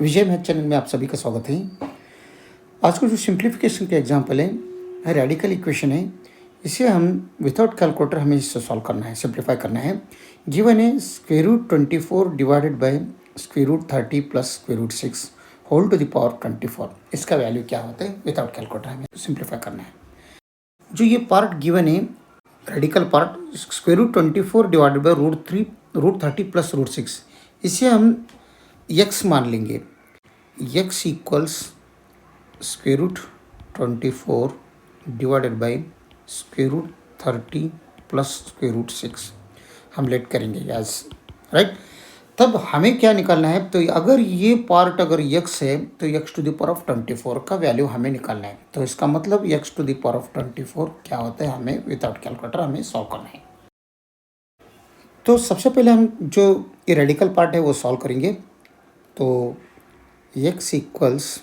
विजय math channel में आप सभी का स्वागत है। आज को जो सिंप्लीफिकेशन के एग्जाम्पल है रेडिकल इक्वेशन है, इसे हम विदाउट कैलकुलेटर हमें इससे सॉल्व करना है, सिंप्लीफाई करना है। गिवन है √24 divided by √30 plus √6 whole to the power 24। इसका वैल्यू क्या होता है विदाउट कैलकुलेटर हमें सिंप्लीफाई करना है। जो ये पार्ट गिवन है radical part √24 divided by √30 plus √6, इसे हम x मान लेंगे। x equals √24 divided by √30 plus √6 हम लेट करेंगे एज राइट। तब हमें क्या निकालना है, तो अगर ये पार्ट अगर x है तो x to the power of 24 का वैल्यू हमें निकालना है। तो इसका मतलब x to the power of 24 क्या होता है, हमें विदाउट कैलकुलेटर हमें सॉल्व करना है। तो सबसे पहले हम जो ये रेडिकल पार्ट है वो सॉल्व करेंगे। तो x इक्वल्स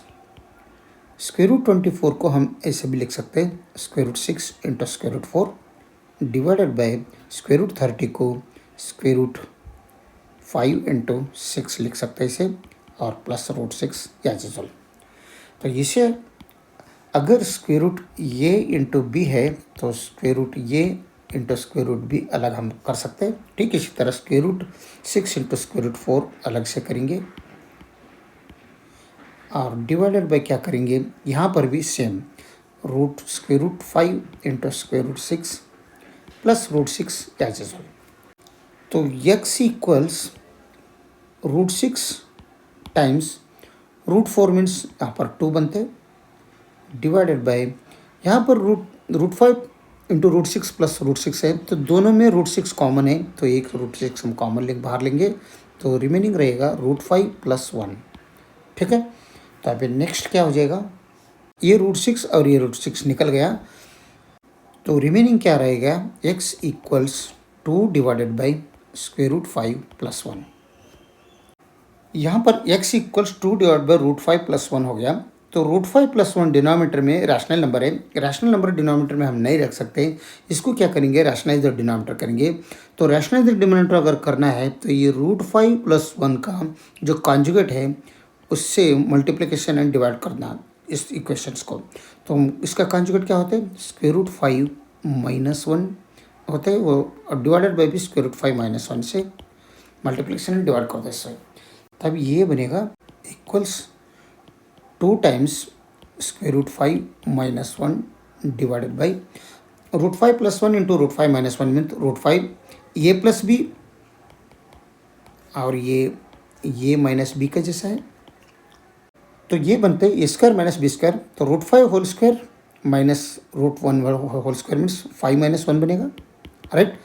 √24 को हम ऐसे भी लिख सकते हैं √6 इंटू √4 डिवाइडेड बाय √30 को √5 इंटू 6 लिख सकते हैं इसे, और प्लस √6 या यूजुअल। तो इसे अगर √a इंटू b है तो √a इंटू √b अलग हम कर सकते हैं। ठीक इसी तरह √6 इंटू √4 अलग से करेंगे, और डिवाइडेड बाय क्या करेंगे, यहाँ पर भी same √5 into √6 plus √6 as usual. तो x इक्वल्स √6 टाइम्स √4 मीन्स यहाँ पर 2 बनते, डिवाइडेड बाय यहाँ पर √5 इंटू √6 प्लस √6 है, तो दोनों में √6 कॉमन है, तो एक √6 हम कॉमन बाहर लेंगे, तो रिमेनिंग रहेगा √5 प्लस 1। ठीक है, तो अभी नेक्स्ट क्या हो जाएगा, ये √6 और ये √6 निकल गया, तो रिमेनिंग क्या रहेगा, x equals 2 divided by √5 plus 1। यहाँ पर x equals 2 divide by √5 plus 1 हो गया। तो √5 प्लस 1 डिनोमिनेटर में रैशनल नंबर है, रैशनल नंबर डिनोमिनेटर में हम नहीं रख सकते, इसको क्या करेंगे, रैशनलाइज द डिनोमिनेटर करेंगे। तो रैशनलाइज द डिनोमिनेटर अगर करना है तो ये √5 प्लस 1 का जो कॉन्जुगेट है उससे मल्टीप्लिकेशन एंड डिवाइड करना इस इक्वेशंस को। तो इसका कॉन्जुगेट क्या होता है, √5 माइनस 1 होता है, वो डिवाइडेड बाई भी √5 माइनस 1 से मल्टीप्लिकेशन एंड डिवाइड करते हैं। तब ये बनेगा equals 2 times √5 minus 1 divided by √5 plus 1 into √5 minus 1 mean √5 ये प्लस बी, और ये माइनस बी का जैसा है, तो ये बनते हैं a² माइनस b², तो √5 whole square minus √1 whole square means 5 minus 1 बनेगा राइट।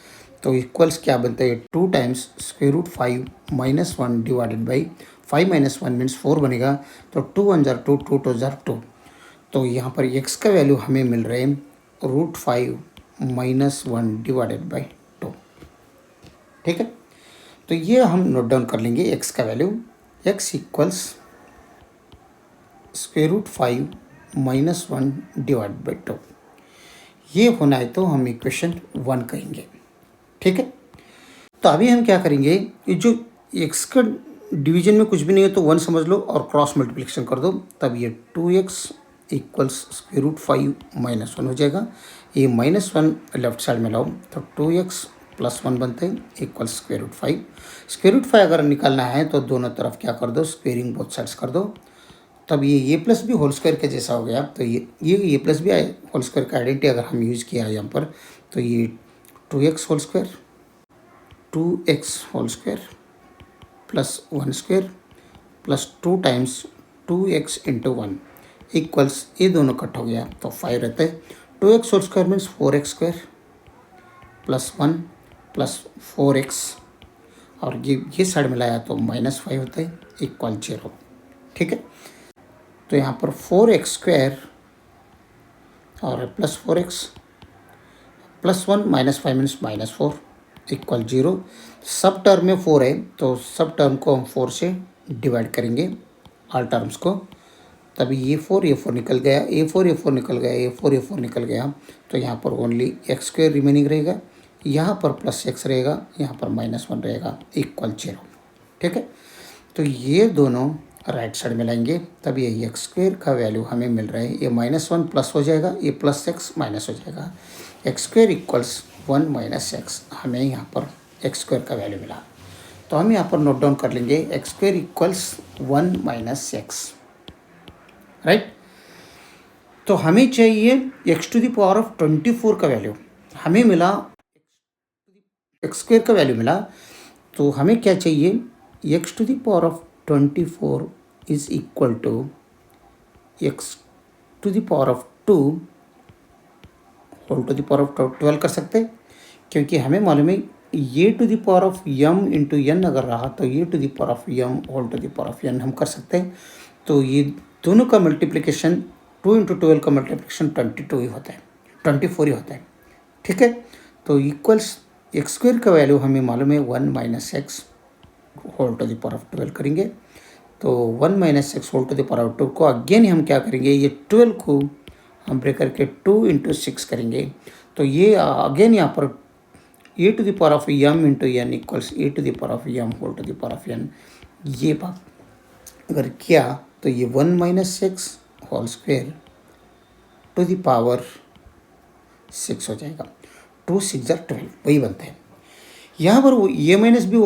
तो इक्वल्स क्या बनता है, 2 times √5 minus 1 divided by 5 minus 1 means 4 बनेगा। तो 2 1 जार 2, 2 2 जार 2। तो यहाँ पर x का वैल्यू हमें मिल रहे हैं √5 माइनस 1 डिवाइडेड बाई 2। ठीक है, तो ये हम नोट डाउन कर लेंगे x का value, x equals √5 minus 1 divide by 2। ये होना है तो हम इक्वेशन 1 कहेंगे। ठीक है, तो अभी हम क्या करेंगे, ये जो x का डिवीजन में कुछ भी नहीं है तो 1 समझ लो और क्रॉस मल्टीप्लिकेशन कर दो, तब ये 2x इक्वल्स √5 माइनस 1 हो जाएगा। ये माइनस 1 लेफ्ट साइड में लाओ तो 2x प्लस 1 बनते हैं इक्वल्स √5। √5 अगर निकालना है तो दोनों तरफ क्या कर दो, स्क्वेयरिंग बोथ साइड्स कर दो, तब ये प्लस बी होल स्क्वायर के जैसा हो गया। तो ये प्लस बी होल स्क्वायर का आइडेंटिटी अगर हम यूज़ किया है यहाँ पर, तो ये 2x whole square plus 1 square plus 2 times 2x into 1 equals, ये दोनों कट हो गया तो 5 रहता है। 2x whole square means 4x square plus 1 plus 4x, और ये साइड में लाया तो -5 होता है इक्वल 0। ठीक है, तो यहाँ पर 4x स्क्वायर और plus 4x plus 1 minus 5 means -4 equal 0। सब टर्म में 4 है तो सब टर्म को हम 4 से डिवाइड करेंगे ऑल टर्म्स को, तभी ये 4 निकल गया, ये 4 निकल गया, ये 4 निकल गया, तो यहाँ पर ओनली x² रिमेनिंग रहेगा, यहाँ पर प्लस x रहेगा, यहाँ पर -1 रहेगा इक्वल 0। ठीक है, तो ये दोनों राइट साइड में लाएंगे, तब ये एक्स स्क्वेयर का वैल्यू हमें मिल रहा है, ये -1 प्लस हो जाएगा, ये प्लस एक्स माइनस हो जाएगा, x square equals 1 minus x, हमें यहाँ पर एक्स स्क्वेयर का वैल्यू मिला। तो हम यहाँ पर नोट डाउन कर लेंगे x square equals 1 minus x, right. तो हमें चाहिए x to the power of 24 का वैल्यू, हमें मिला एक्स स्क्वेयर का वैल्यू मिला, तो हमें क्या चाहिए, x to the power of 24 is equal to x to the power of 2 whole to the power of 12 कर सकते हैं, क्योंकि हमें मालूम है ये to the power of m into n अगर रहा तो ये to the power of m whole to the power of n हम कर सकते हैं। तो ये दोनों का मल्टीप्लिकेशन 2 इंटू 12 का मल्टीप्लिकेशन 22 ही होता है, 24 ही होता है, ठीक है। तो इक्वल्स एक्स स्क्वेयर का वैल्यू हमें मालूम है 1 minus x whole to the power of 12 करेंगे। तो 1 minus x whole to the power of 2 को अगेन हम क्या करेंगे, ये 12 को हम ब्रेक करके 2 इंटू 6 करेंगे। तो ये अगेन यहाँ पर a to the power of m into n equals a to the power of m whole to the power of n. ये बात अगर किया तो ये 1 minus x whole square to the power 6 हो जाएगा, 2 6 12 वही बनता है। यहाँ पर वो a minus b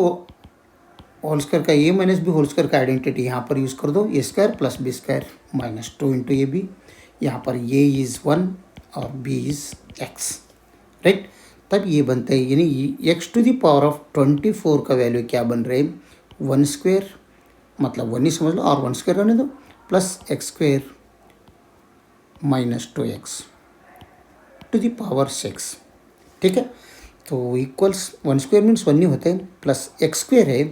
whole square का a minus b whole square का आइडेंटिटी यहाँ पर यूज़ कर दो, a square plus b square minus 2 into a b, यहाँ पर ए इज़ 1 और बी इज़ एक्स, राइट। तब ये बनता है, यानी x to the power of 24 का वैल्यू क्या बन रहे हैं, 1 स्क्वेयर मतलब 1 ही समझ लो और 1 स्क्वेयर रहने दो, plus x square minus 2x to the power 6, ठीक है। तो इक्वल्स 1 स्क्वेयर मीन्स 1 ही होते हैं, प्लस एक्स स्क्वेयर है,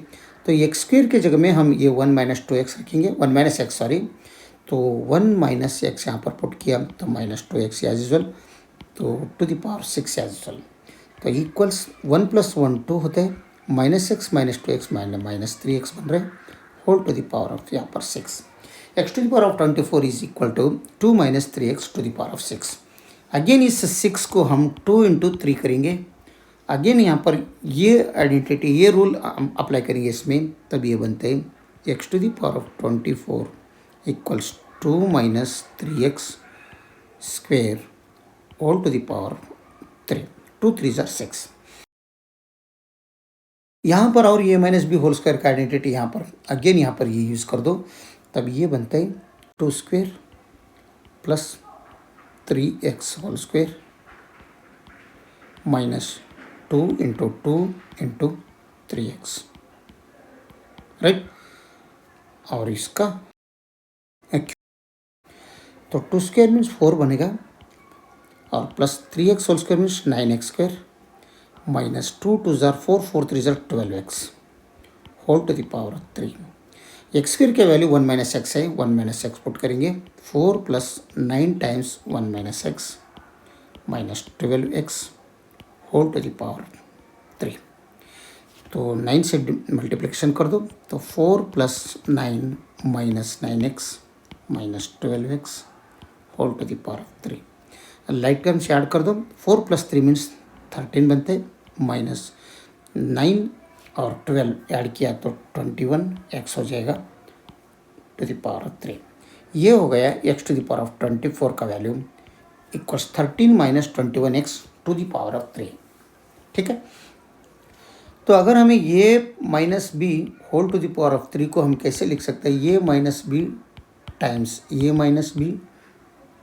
तो एक्स स्क्वेयर के जगह में हम ये 1 माइनस 2x रखेंगे, 1 माइनस एक्स सॉरी, तो 1 माइनस एक्स यहाँ पर पुट किया तो माइनस 2x एज यूजल, तो to the power 6 as usual. तो इक्वल्स 1 प्लस 1 2 होते हैं, minus x minus 2x minus 3x बन रहे whole to the power of यहाँ पर 6। X to the power of 24 is equal to 2 minus 3x to the power of 6। Again इस 6 को हम 2 इंटू 3 करेंगे, अगेन यहाँ पर ये आइडेंटिटी ये रूल अप्लाई करेंगे इसमें, तब ये बनते हैं x to the power of 24 equals 2 minus 3x square whole to the power 3, 2 3 6। यहाँ पर और ये माइनस बी होल स्क्वायर का आइडेंटिटी यहाँ पर अगेन यहाँ पर ये यूज़ कर दो, तब ये बनता है 2 square plus 3x whole square minus 2 into 2 into 3x, right. और इसका तो 2 स्क्वेयर मीन्स 4 बनेगा और plus 3x whole square means 9x square minus 2 2 4 4 3 12x whole to the power 3। X square के वैल्यू 1 माइनस एक्स है, 1 माइनस एक्स पुट करेंगे, 4 plus 9 times 1 minus x minus 12x whole to the power 3। तो 9 से multiplication कर दो, तो 4 plus 9 minus 9x minus 12x whole to the power 3। Like term से add कर दो, 4 प्लस 3 मीन्स 13 बनते, माइनस 9 और 12 ऐड किया तो 21x हो जाएगा टू द पावर 3। ये हो गया x to the power of 24 का value equals 13 minus 21x to the power of 3, ठीक है। तो अगर हमें ये minus b whole to the power of 3 को हम कैसे लिख सकते हैं, ये माइनस बी टाइम्स ये माइनस बी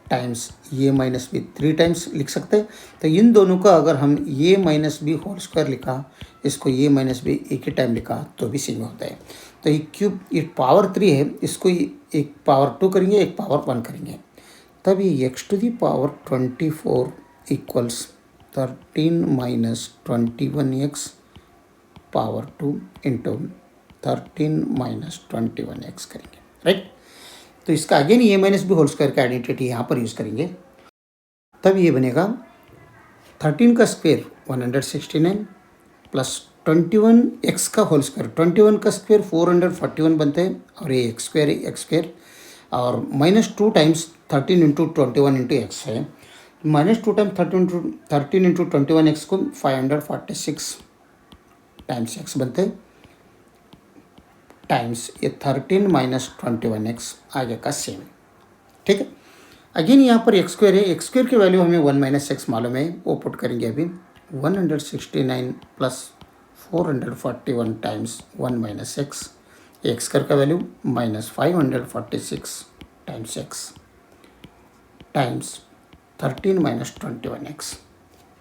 टाइम्स ये माइनस बी 3 टाइम्स लिख सकते हैं। तो इन दोनों का अगर हम ये माइनस बी होल स्क्वायर लिखा, इसको ये माइनस बी एक ही टाइम लिखा तो भी सेम होता है। तो ये क्यूब ये पावर 3 है, इसको एक पावर 2 करेंगे एक पावर 1 करेंगे, तब ये x to the power 24 equals 13 minus 21x power 2 into 13 minus 21x करेंगे, राइट। तो इसका अगेन ये माइनस बी होल स्क्वायर का आइडेंटिटी यहाँ पर यूज़ करेंगे, तब ये बनेगा 13 का स्क्वेयर 169 प्लस 21x का होल स्क्वायर, 21 का स्क्वेयर 441 बनते हैं और ये एक्स स्क्वेयर और minus 2 times 13 into 21 into x है, माइनस 2 टाइम्स 13 इंटू 21x को 546 टाइम्स एक्स बनते हैं टाइम्स ये 13 माइनस 21x आगे का सेम, ठीक है। अगेन यहाँ पर एक्स स्क्वायर है, एक्स स्क्वायर की वैल्यू हमें 1 माइनस एक्स मालूम है, वो पुट करेंगे अभी 169 plus 441 times 1 minus x, x square का value minus 546 times x times 13 minus 21x,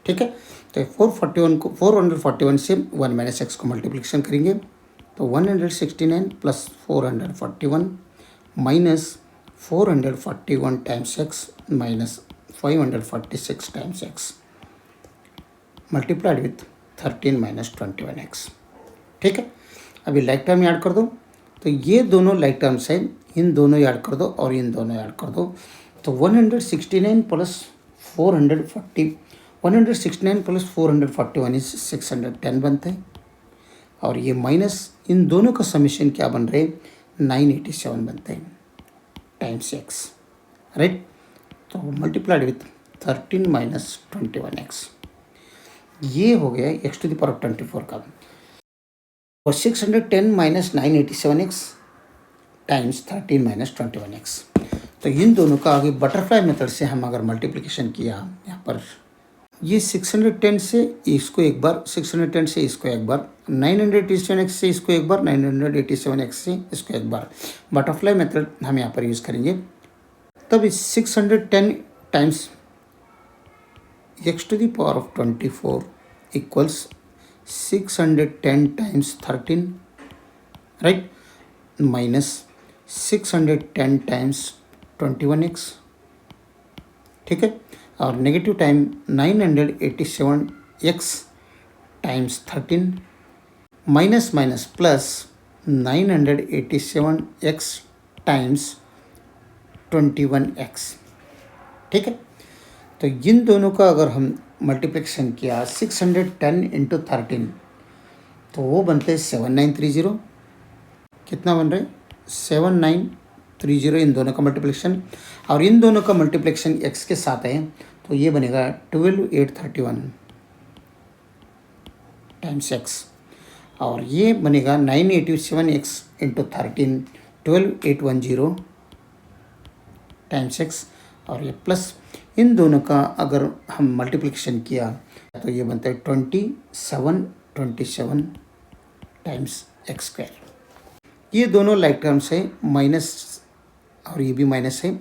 ठीक है। तो 441 से 1 माइनस एक्स को मल्टीप्लिकेशन करेंगे तो 169 plus 441 minus 441 times x minus 546 times x multiplied with 13 minus 21x, ठीक है। अभी लाइक टर्म ऐड कर दो, तो ये दोनों लाइक टर्म्स हैं, इन दोनों ऐड कर दो और इन दोनों ऐड कर दो, तो 169 प्लस 441 इज 610 बनता है, और ये माइनस इन दोनों का समीशन क्या बन रहे 987 बनते हैं टाइम्स एक्स, राइट। तो मल्टीप्लाइड विथ 13 माइनस 21x, ये हो गया एक्स टू द पावर 24 का, और 610 minus 987x times 13 minus 21x। तो इन दोनों का आगे बटरफ्लाई मेथड से हम अगर मल्टीप्लिकेशन किया, यहाँ पर ये 610 से इसको एक बार, 610 से इसको एक बार, 987x से इसको एक बार, 987x से इसको एक बार, बटरफ्लाई मेथड हम यहाँ पर यूज़ करेंगे। तब इस 610 times x to the power of 24 equals 610 times 13, right, minus 610 times 21x, ठीक है, और negative time 987x times 13 minus minus plus 987x times 21x, ठीक है। तो इन दोनों का अगर हम मल्टीप्लिकेशन किया 610 इंटू 13 तो वो बनते हैं 7930, कितना बन रहे 7930, इन दोनों का मल्टीप्लिकेशन, और इन दोनों का मल्टीप्लिकेशन x के साथ है तो ये बनेगा 12831 टाइम्स x, और ये बनेगा 987x इंटू 13 12810 टाइम्स x, और ये प्लस इन दोनों का अगर हम मल्टीप्लिकेशन किया तो ये बनता है 2727 टाइम्स एक्स स्क्वायर। ये दोनों लाइक टर्म्स है, माइनस और ये भी माइनस है,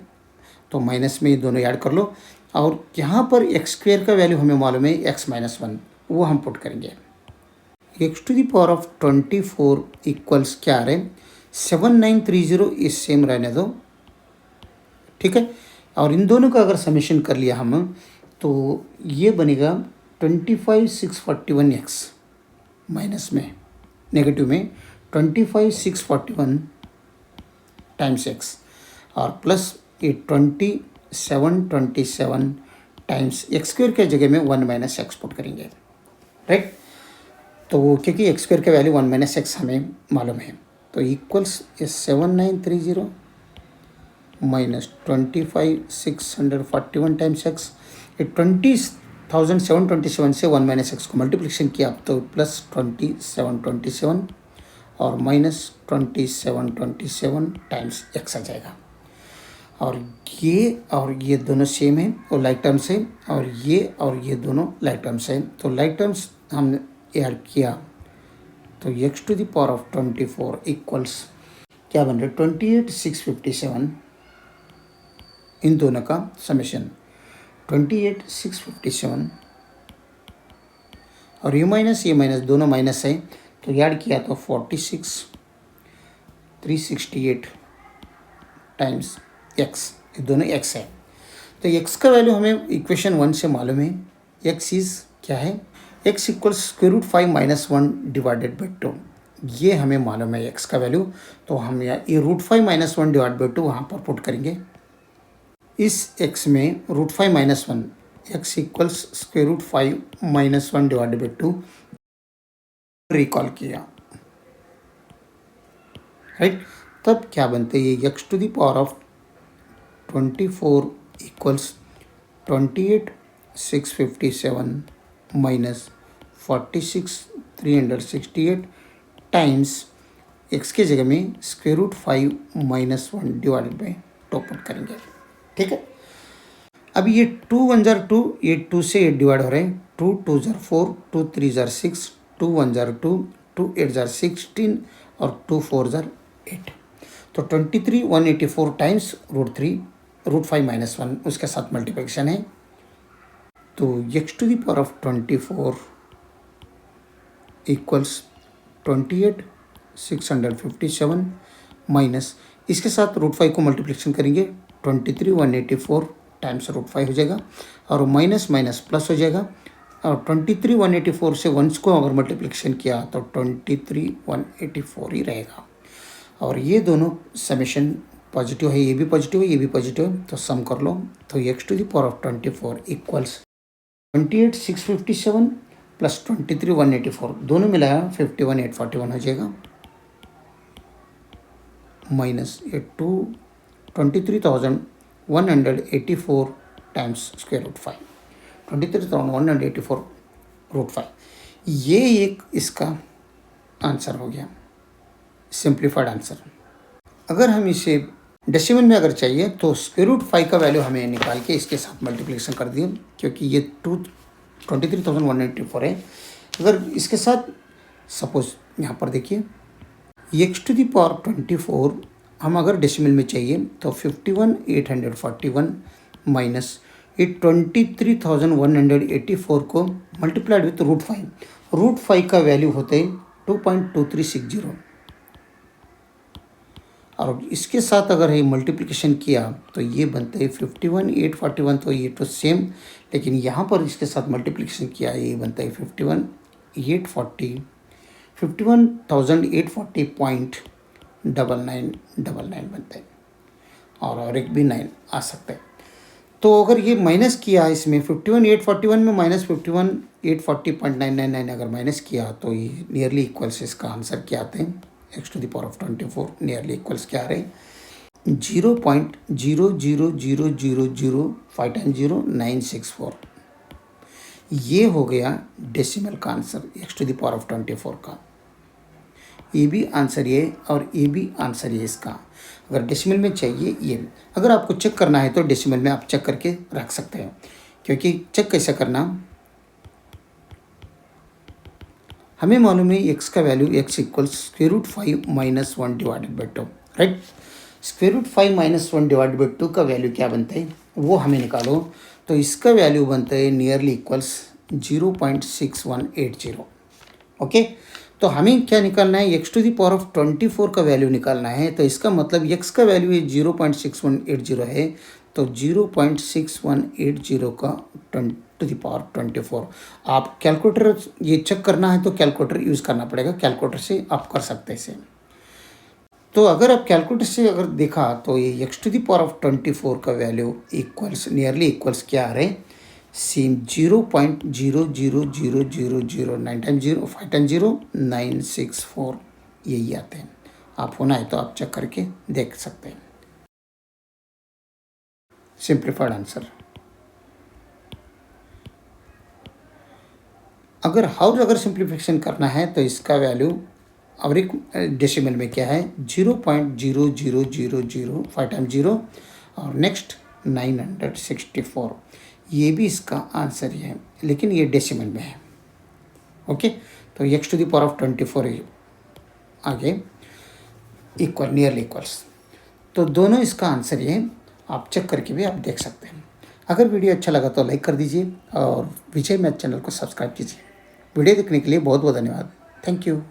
तो माइनस में ये दोनों ऐड कर लो, और यहाँ पर एक्स स्क्वायर का वैल्यू हमें मालूम है x माइनस 1, वो हम पुट करेंगे। x to the power of 24 equals क्या आ रहे 7930, इस सेम रहने दो, ठीक है। और इन दोनों का अगर समेशन कर लिया हम तो ये बनेगा 25641x माइनस में, नेगेटिव में 25641 टाइम्स x, और प्लस ये 2727 टाइम्स एक्स स्क्वायर के जगह में 1 माइनस एक्स पुट करेंगे, राइट। तो क्योंकि एक्स स्क्वायर का वैल्यू 1 माइनस एक्स हमें मालूम है, तो इक्वल्स 7930 माइनस 25641 टाइम्स एक्स, ये 20,727 से 1 माइनस एक्स को मल्टीप्लिकेशन किया तो प्लस 2727 और माइनस 2727 टाइम्स एक्स आ जाएगा, और ये दोनों सेम है और लाइक टर्म्स है, और ये दोनों लाइक टर्म्स है, तो लाइक टर्म्स हमने ऐड किया तो x to the power of 24 equals क्या बन रहा है 28657, इन दोनों का समेशन 28657, और ये माइनस दोनों माइनस है तो ऐड किया तो 46368 टाइम्स x, ये दोनों x है। तो x का वैल्यू हमें इक्वेशन 1 से मालूम है, x इज़ क्या है, x equals square root 5 minus 1 divided by 2, ये हमें मालूम है x का वैल्यू, तो हम ये रूट 5 माइनस 1 डिवाइड बाई 2 वहाँ पर पुट करेंगे। इस x में root 5 minus 1, x equals square root 5 minus 1 divided by 2 recall किया, राइट। तब क्या बनते हैं ये x to the power of 24 equals 28657 minus 46368 times x के जगह में square root 5 minus 1 divided by 2 put करेंगे। ठीक है, अब ये 2 1 जार 2, ये 2 से 8 डिवाइड हो रहे हैं। 2 2 जार 4, 2 3 जार 6, 2 1 जार 2, 2 8 जार 16 और 2 4 जार 8। तो 23 184 टाइम्स रूट 5 माइनस 1 उसके साथ मल्टीप्लिकेशन है। तो x to the power of 24 equals 28 657 minus इसके साथ रूट 5 को मल्टीप्लिकेशन करेंगे। 23 184 टाइम्स रूट 5 हो जाएगा और माइनस माइनस प्लस हो जाएगा। और 23 184 से 1 को अगर मल्टीप्लिकेशन किया तो 23 184 ही रहेगा। और ये दोनों समेशन पॉजिटिव है, ये भी पॉजिटिव है, ये भी पॉजिटिव है, तो सम कर लो। तो x to the power of 24 equals 28 657 plus 23 184 दोनों मिलाया 51 841 हो जाएगा। माइनस ये 23,184 टाइम्स स्क्वायर रूट 5, 23,184 रूट 5। ये एक इसका आंसर हो गया, सिंप्लीफाइड आंसर। अगर हम इसे डेसिमल में अगर चाहिए तो स्क्वायर रूट 5 का वैल्यू हमें निकाल के इसके साथ मल्टीप्लिकेशन कर दिए, क्योंकि ये 23,184 है। अगर इसके साथ सपोज यहाँ पर देखिए x टू द पावर 24 हम अगर डेसिमल में चाहिए तो 51 841 माइनस ये 23,184 को मल्टीप्लाइड विथ रूट 5 का वैल्यू होते हैं 2.2360। और इसके साथ अगर ये मल्टीप्लिकेशन किया तो ये बनते हैं 51 841, तो ये तो सेम, लेकिन यहाँ पर इसके साथ मल्टीप्लिकेशन किया ये बनता है 51,840.9999 बनता है। और एक भी 9 आ सकता है। तो अगर ये माइनस किया इसमें 51 841 में माइनस 51 840.999 अगर माइनस किया तो ये नियरली इक्वल्स इसका आंसर क्या आते हैं x to the power of 24 nearly equals क्या आ रहे हैं 0.00005 टाइम्स 0 964। ये हो गया डेसिमल का answer x to the power of 24 का। ये भी आंसर ये और ये भी आंसर ये इसका। अगर डेसिमल में चाहिए ये, अगर आपको चेक करना है तो डेसिमल में आप चेक करके रख सकते हैं, क्योंकि चेक कैसे करना हमें मालूम है x का value x equals square root 5 minus 1 divided by 2, right. Square root 5 minus 1 divided by 2 का वैल्यू क्या बनता है वो हमें निकालो। तो इसका वैल्यू बनता है नियरली इक्वल्स 0.6180। ओके, तो हमें क्या निकालना है x to the power of 24 का वैल्यू निकालना है। तो इसका मतलब x का वैल्यू 0.6180 है, तो 0.6180 का टू द पावर 24। आप कैलकुलेटर ये चेक करना है तो कैलकुलेटर यूज़ करना पड़ेगा, कैलकुलेटर से आप कर सकते हैं इसे। तो अगर आप कैलकुलेटर से अगर देखा तो ये x to the power of 24 का वैल्यू इक्वल्स नियरली इक्वल्स क्या आ रहे हैं सेम 0.00009 टाइम 0 5 टाइम 0 964 यही आते हैं। आप होना है तो आप चेक करके देख सकते हैं। Simplified answer. अगर सिंप्लीफिकेशन करना है तो इसका वैल्यू और एक डेसिमल में क्या है 0.00005 टाइम 0 और नेक्स्ट 964। ये भी इसका आंसर ही है, लेकिन ये डेसिमल में है। ओके, तो x to the power of 24 आगे इक्वल नियरली इक्वल्स, तो दोनों इसका आंसर ही है। आप चेक करके भी आप देख सकते हैं। अगर वीडियो अच्छा लगा तो लाइक कर दीजिए और विजय मैथ चैनल को सब्सक्राइब कीजिए। वीडियो देखने के लिए बहुत बहुत धन्यवाद। Thank you.